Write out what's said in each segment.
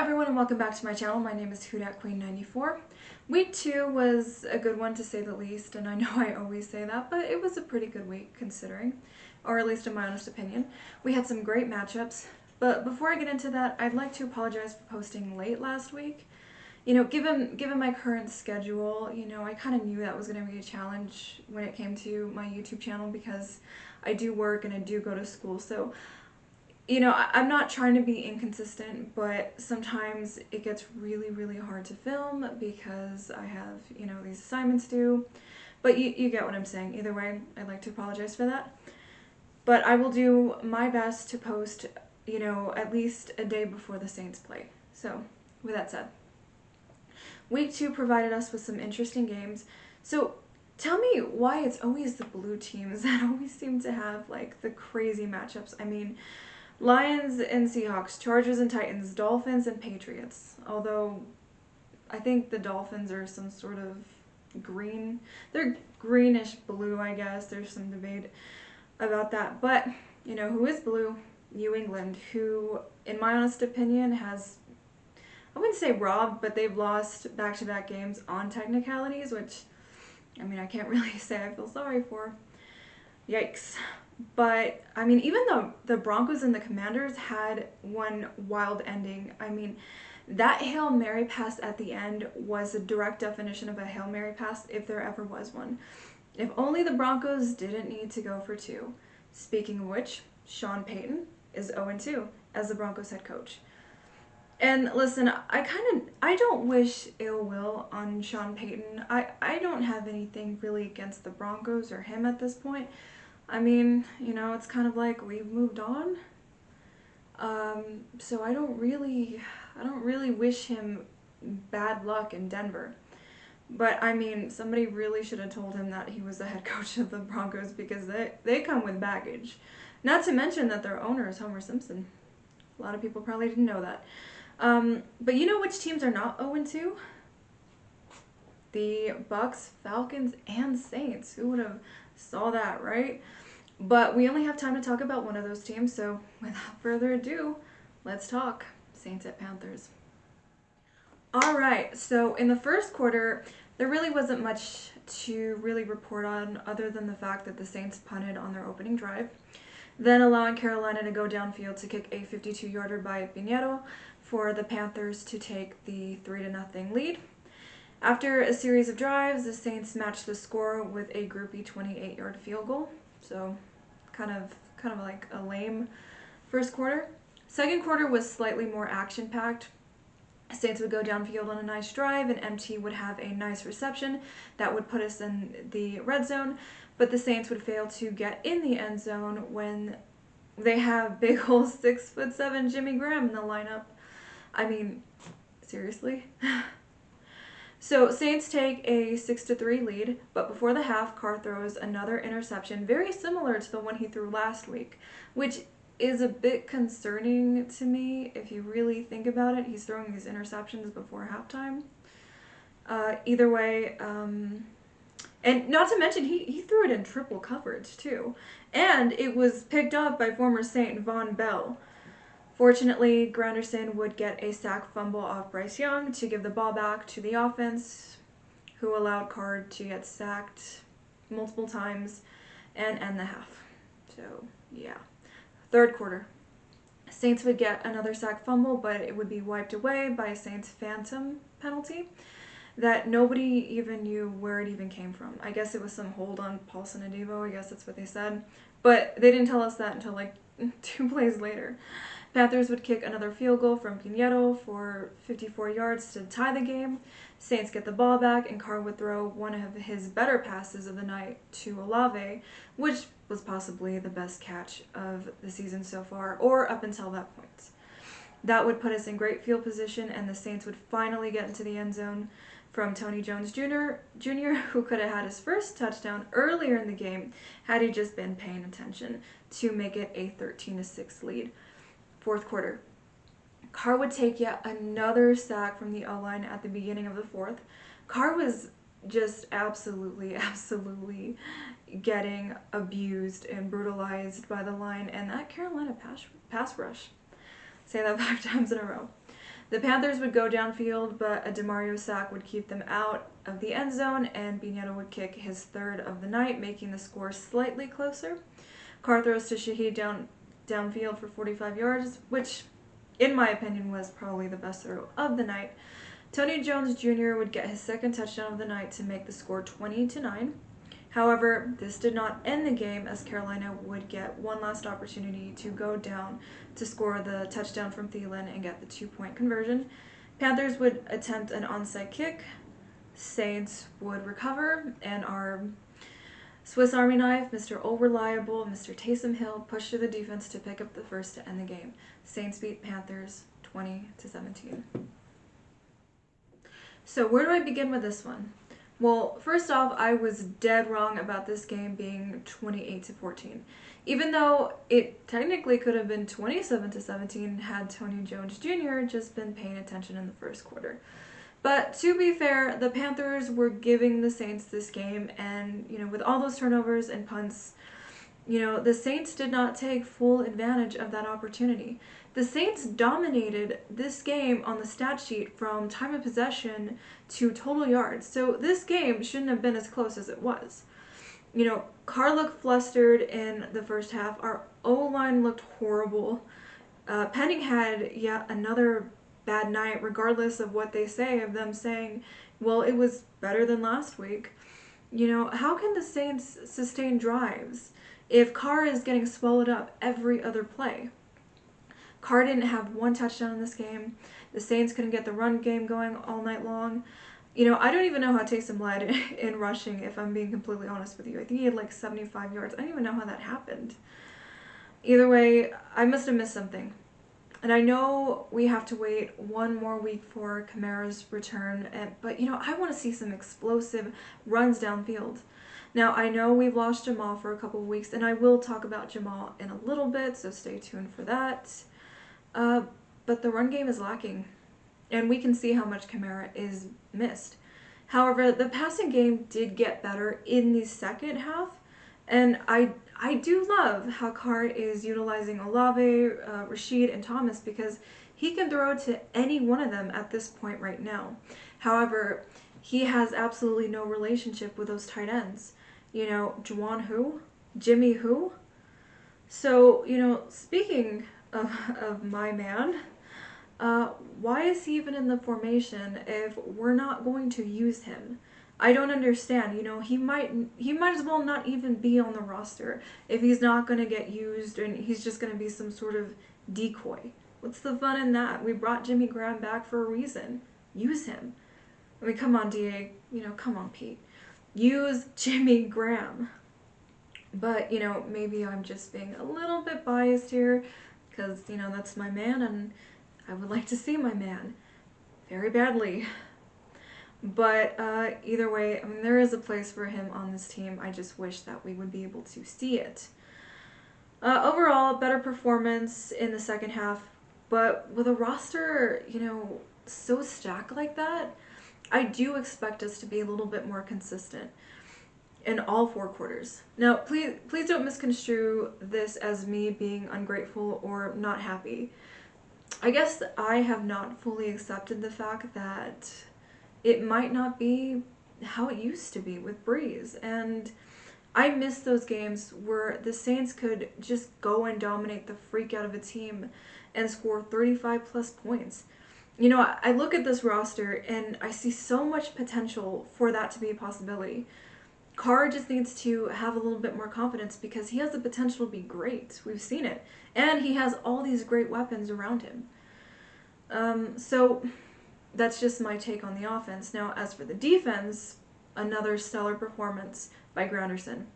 everyone and welcome back to my channel. My name is Queen94. Week 2 was a good one to say the least, and I know I always say that, but it was a pretty good week considering, or at least in my honest opinion. We had some great matchups, but before I get into that, I'd like to apologize for posting late last week. You know, given my current schedule, you know, I kind of knew that was going to be a challenge when it came to my YouTube channel because I do work and I do go to school, so you know, I'm not trying to be inconsistent, but sometimes it gets really hard to film because I have, you know, these assignments due. But you get what I'm saying. Either way, I'd like to apologize for that. But I will do my best to post, you know, at least a day before the Saints play. So, with that said, Week 2 provided us with some interesting games. So, tell me why it's always the blue teams that always seem to have, like, the crazy matchups. I mean, Lions and Seahawks, Chargers and Titans, Dolphins and Patriots. Although, I think the Dolphins are some sort of green. They're greenish blue, I guess. There's some debate about that. But, you know, who is blue? New England, who, in my honest opinion, has, I wouldn't say robbed, but they've lost back-to-back games on technicalities, which, I mean, I can't really say I feel sorry for. Yikes. But, I mean, even though the Broncos and the Commanders had one wild ending, I mean, that Hail Mary pass at the end was a direct definition of a Hail Mary pass if there ever was one. If only the Broncos didn't need to go for 2. Speaking of which, Sean Payton is 0-2 as the Broncos head coach. And listen, I don't wish ill will on Sean Payton. I don't have anything really against the Broncos or him at this point. I mean, you know, it's kind of like we've moved on. So I don't really wish him bad luck in Denver. But I mean, somebody really should have told him that he was the head coach of the Broncos because they come with baggage. Not to mention that their owner is Homer Simpson. A lot of people probably didn't know that. But you know which teams are not 0-2? The Bucks, Falcons, and Saints. Who would have saw that, right? But we only have time to talk about one of those teams, so without further ado, let's talk Saints at Panthers. Alright, so in the first quarter, there really wasn't much to really report on other than the fact that the Saints punted on their opening drive, then allowing Carolina to go downfield to kick a 52-yarder by Payton for the Panthers to take the 3-0 lead. After a series of drives, the Saints matched the score with a groupie 28-yard field goal. So, kind of like a lame first quarter. Second quarter was slightly more action-packed. Saints would go downfield on a nice drive, and MT would have a nice reception that would put us in the red zone. But the Saints would fail to get in the end zone when they have big ol' 6'7" Jimmy Graham in the lineup. I mean, seriously? So, Saints take a 6-3 lead, but before the half, Carr throws another interception, very similar to the one he threw last week, which is a bit concerning to me if you really think about it. He's throwing these interceptions before halftime. Either way, and not to mention, he threw it in triple coverage, too. And it was picked up by former Saint Von Bell. Fortunately, Granderson would get a sack fumble off Bryce Young to give the ball back to the offense, who allowed Carr to get sacked multiple times and end the half. So, yeah. Third quarter. Saints would get another sack fumble, but it would be wiped away by a Saints phantom penalty that nobody even knew where it even came from. I guess it was some hold on Paulson Adebo, I guess that's what they said. But they didn't tell us that until like 2 plays later. Panthers would kick another field goal from Payton for 54 yards to tie the game. Saints get the ball back, and Carr would throw one of his better passes of the night to Olave, which was possibly the best catch of the season so far, or up until that point. That would put us in great field position, and the Saints would finally get into the end zone from Tony Jones Jr., who could have had his first touchdown earlier in the game had he just been paying attention, to make it a 13-6 lead. Fourth quarter. Carr would take yet another sack from the O-line at the beginning of the fourth. Carr was just absolutely getting abused and brutalized by the line and that Carolina pass rush. Say that 5 times in a row. The Panthers would go downfield, but a DeMario sack would keep them out of the end zone, and Bineta would kick his third of the night, making the score slightly closer. Carr throws to Shaheed downfield for 45 yards, which, in my opinion, was probably the best throw of the night. Tony Jones Jr. would get his second touchdown of the night to make the score 20-9. However, this did not end the game, as Carolina would get one last opportunity to go down to score the touchdown from Thielen and get the 2-point conversion. Panthers would attempt an onside kick. Saints would recover, and our Swiss Army knife, Mr. All-Reliable, Mr. Taysom Hill, pushed through the defense to pick up the first to end the game. Saints beat Panthers 20-17. So where do I begin with this one? Well, first off, I was dead wrong about this game being 28-14. Even though it technically could have been 27-17 had Tony Jones Jr. just been paying attention in the first quarter. But to be fair, the Panthers were giving the Saints this game, and, with all those turnovers and punts, the Saints did not take full advantage of that opportunity. The Saints dominated this game on the stat sheet from time of possession to total yards. So this game shouldn't have been as close as it was. Carr looked flustered in the first half. Our O-line looked horrible. Penning had yet another bad night, regardless of what they say, of them saying, well, it was better than last week. How can the Saints sustain drives if Carr is getting swallowed up every other play? Carr didn't have one touchdown in this game. The Saints couldn't get the run game going all night long. I don't even know how Taysom led in rushing, if I'm being completely honest with you. I think he had like 75 yards. I don't even know how that happened. Either way, I must have missed something. And I know we have to wait one more week for Kamara's return, but I want to see some explosive runs downfield. Now, I know we've lost Jamal for a couple of weeks, and I will talk about Jamal in a little bit, so stay tuned for that. But the run game is lacking, and we can see how much Kamara is missed. However, the passing game did get better in the second half, and I do love how Carr is utilizing Olave, Rashid, and Thomas, because he can throw to any one of them at this point right now. However, he has absolutely no relationship with those tight ends. Juwan who? Jimmy who? So, speaking of my man, why is he even in the formation if we're not going to use him? I don't understand. He might as well not even be on the roster if he's not going to get used and he's just going to be some sort of decoy. What's the fun in that? We brought Jimmy Graham back for a reason. Use him. I mean, come on, DA. Come on, Pete. Use Jimmy Graham. But, maybe I'm just being a little bit biased here because, that's my man and I would like to see my man very badly. But either way, I mean, there is a place for him on this team. I just wish that we would be able to see it. Overall, better performance in the second half. But with a roster, so stacked like that, I do expect us to be a little bit more consistent in all four quarters. Now, please don't misconstrue this as me being ungrateful or not happy. I guess I have not fully accepted the fact that it might not be how it used to be with Breeze. And I miss those games where the Saints could just go and dominate the freak out of a team and score 35 plus points. I look at this roster and I see so much potential for that to be a possibility. Carr just needs to have a little bit more confidence because he has the potential to be great. We've seen it. And he has all these great weapons around him. So that's just my take on the offense. Now, as for the defense, another stellar performance by Grounderson.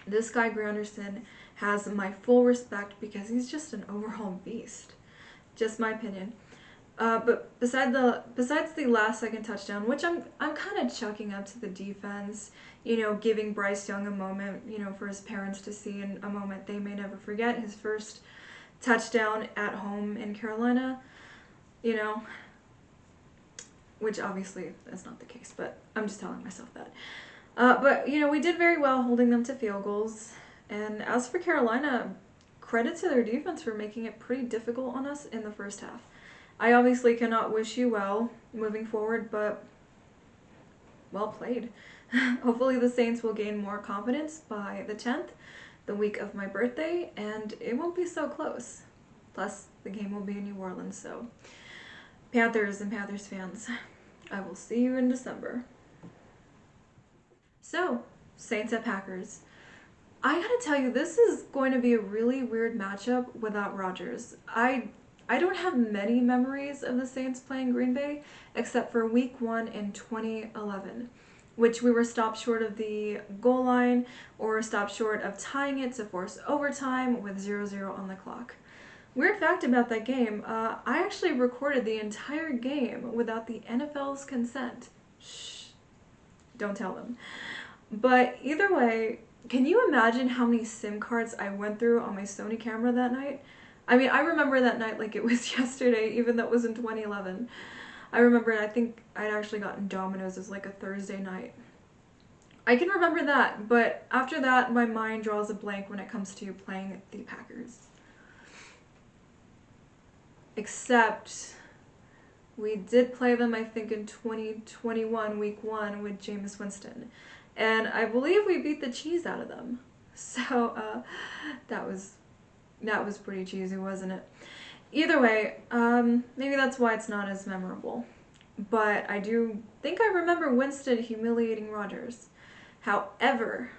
This guy, Grounderson, has my full respect because he's just an overall beast. Just my opinion. But besides the last second touchdown, which I'm kind of chucking up to the defense, giving Bryce Young a moment, for his parents to see, in a moment they may never forget, his first touchdown at home in Carolina, which obviously is not the case, but I'm just telling myself that. But, we did very well holding them to field goals. And as for Carolina, credit to their defense for making it pretty difficult on us in the first half. I obviously cannot wish you well moving forward, but well played. Hopefully the Saints will gain more confidence by the 10th, the week of my birthday, and it won't be so close. Plus, the game will be in New Orleans, so Panthers and Panthers fans, I will see you in December. So, Saints at Packers. I gotta tell you, this is going to be a really weird matchup without Rodgers. I don't have many memories of the Saints playing Green Bay, except for week 1 in 2011, which we were stopped short of the goal line or stopped short of tying it to force overtime with 0-0 on the clock. Weird fact about that game, I actually recorded the entire game without the NFL's consent. Shh, don't tell them. But either way, can you imagine how many SIM cards I went through on my Sony camera that night? I mean, I remember that night like it was yesterday, even though it was in 2011. I remember it, I think I'd actually gotten Domino's as like a Thursday night. I can remember that, but after that, my mind draws a blank when it comes to playing the Packers. Except, we did play them, I think, in 2021, week 1, with Jameis Winston. And I believe we beat the cheese out of them. So, that was pretty cheesy, wasn't it? Either way, maybe that's why it's not as memorable. But I do think I remember Winston humiliating Rodgers. However,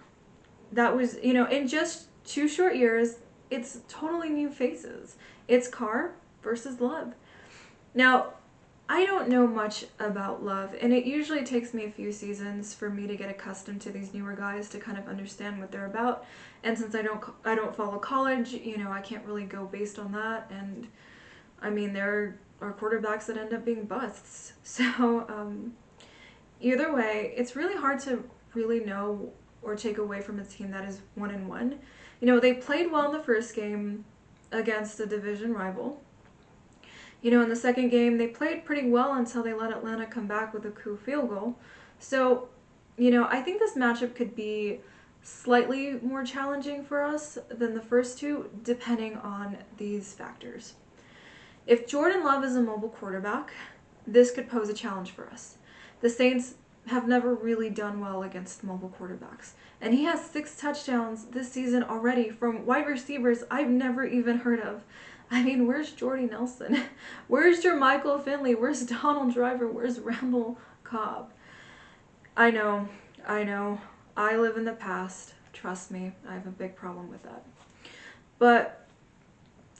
that was, in just 2 short years, it's totally new faces. It's Carr versus Love. Now, I don't know much about Love, and it usually takes me a few seasons for me to get accustomed to these newer guys to kind of understand what they're about. And since I don't follow college, I can't really go based on that. And I mean, there are quarterbacks that end up being busts. So either way, it's really hard to really know or take away from a team that is 1-1. They played well in the first game against a division rival. In the second game, they played pretty well until they let Atlanta come back with a coup field goal. So, I think this matchup could be slightly more challenging for us than the first two, depending on these factors. If Jordan Love is a mobile quarterback, this could pose a challenge for us. The Saints have never really done well against mobile quarterbacks. And he has 6 touchdowns this season already from wide receivers I've never even heard of. I mean, where's Jordy Nelson? Where's Jermichael Finley? Where's Donald Driver? Where's Randall Cobb? I know. I live in the past. Trust me, I have a big problem with that. But,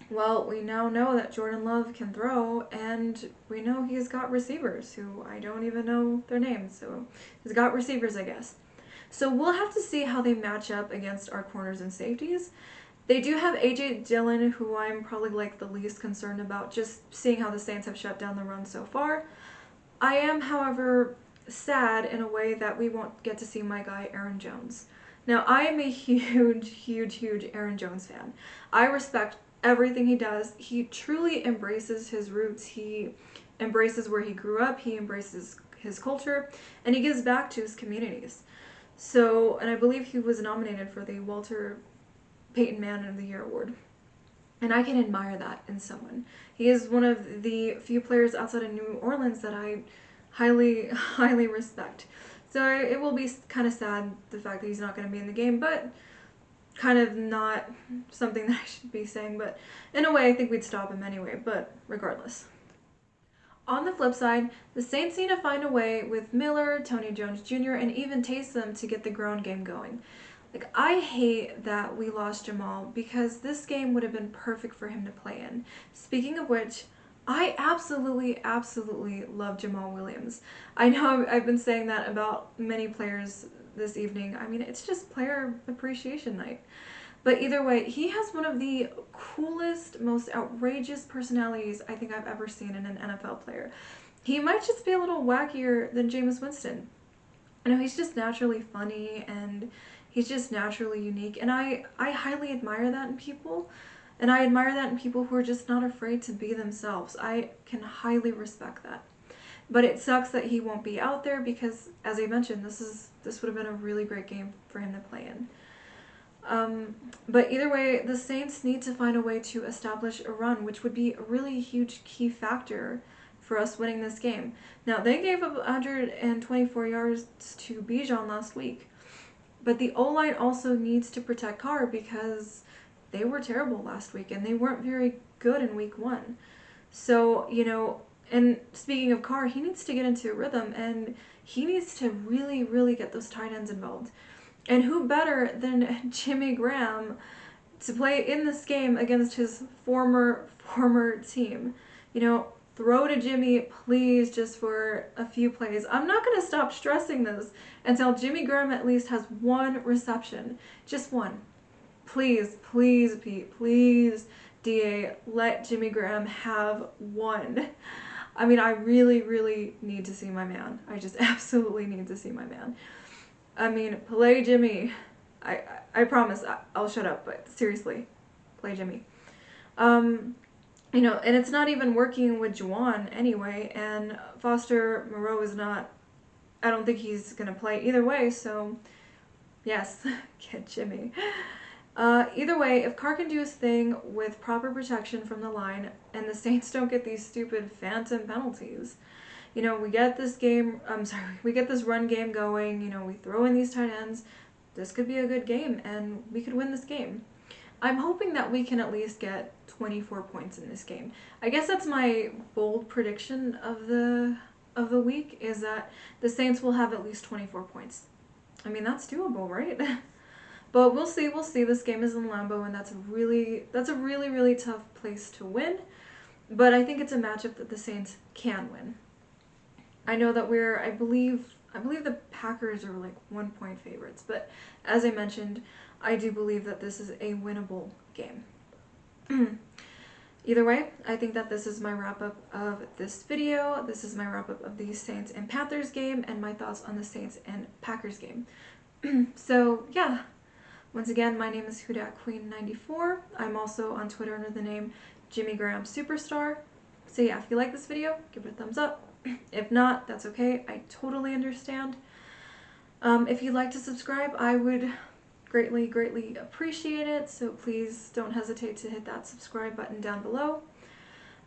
well, we now know that Jordan Love can throw, and we know he's got receivers who I don't even know their names. So he's got receivers, I guess. So we'll have to see how they match up against our corners and safeties. They do have A.J. Dillon, who I'm probably like the least concerned about, just seeing how the Saints have shut down the run so far. I am, however, sad in a way that we won't get to see my guy Aaron Jones. Now, I am a huge Aaron Jones fan. I respect everything he does. He truly embraces his roots. He embraces where he grew up. He embraces his culture, and he gives back to his communities. So, and I believe he was nominated for the Walter Payton Man of the Year award. And I can admire that in someone. He is one of the few players outside of New Orleans that I highly respect. So it will be kind of sad, the fact that he's not going to be in the game, but kind of not something that I should be saying. But in a way, I think we'd stop him anyway, but regardless. On the flip side, the Saints need to find a way with Miller, Tony Jones Jr., and even Taysom to get the ground game going. Like, I hate that we lost Jamal because this game would have been perfect for him to play in. Speaking of which, I absolutely love Jamal Williams. I know I've been saying that about many players this evening. I mean, it's just player appreciation night. But either way, he has one of the coolest, most outrageous personalities I think I've ever seen in an NFL player. He might just be a little wackier than Jameis Winston. I know he's just naturally funny and he's just naturally unique, and I highly admire that in people, and I admire that in people who are just not afraid to be themselves. I can highly respect that. But it sucks that he won't be out there because, as I mentioned, this would have been a really great game for him to play in. But either way, the Saints need to find a way to establish a run, which would be a really huge key factor for us winning this game. Now, they gave up 124 yards to Bijan last week, but the O-line also needs to protect Carr because they were terrible last week and they weren't very good in week 1. So, and speaking of Carr, he needs to get into a rhythm and he needs to really, really get those tight ends involved. And who better than Jimmy Graham to play in this game against his former team? Throw to Jimmy, please, just for a few plays. I'm not going to stop stressing this until Jimmy Graham at least has 1 reception. Just 1. Please, please, Pete, please, DA, let Jimmy Graham have 1. I mean, I really, really need to see my man. I just absolutely need to see my man. I mean, play Jimmy. I promise I'll shut up, but seriously, play Jimmy. And it's not even working with Juwan anyway, and Foster Moreau is not, I don't think he's going to play either way, so yes, get Jimmy. Either way, if Carr can do his thing with proper protection from the line, and the Saints don't get these stupid phantom penalties, we get this run game going, we throw in these tight ends, this could be a good game, and we could win this game. I'm hoping that we can at least get 24 points in this game. I guess that's my bold prediction of the week, is that the Saints will have at least 24 points. I mean, that's doable, right? But we'll see. This game is in Lambeau, and that's a really, really tough place to win. But I think it's a matchup that the Saints can win. I know that I believe the Packers are like 1-point favorites, but as I mentioned, I do believe that this is a winnable game. Either way, I think that this is my wrap-up of this video. This is my wrap-up of the Saints and Panthers game and my thoughts on the Saints and Packers game. So, yeah. Once again, my name is HoodatQueen94. I'm also on Twitter under the name Jimmy Graham Superstar. So yeah, if you like this video, give it a thumbs up. If not, that's okay. I totally understand. If you'd like to subscribe, I would greatly, greatly appreciate it. So please don't hesitate to hit that subscribe button down below.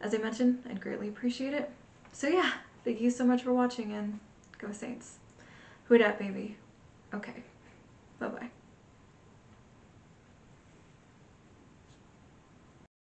As I mentioned, I'd greatly appreciate it. So yeah, thank you so much for watching, and go Saints. Hoodat, baby. Okay. Bye-bye.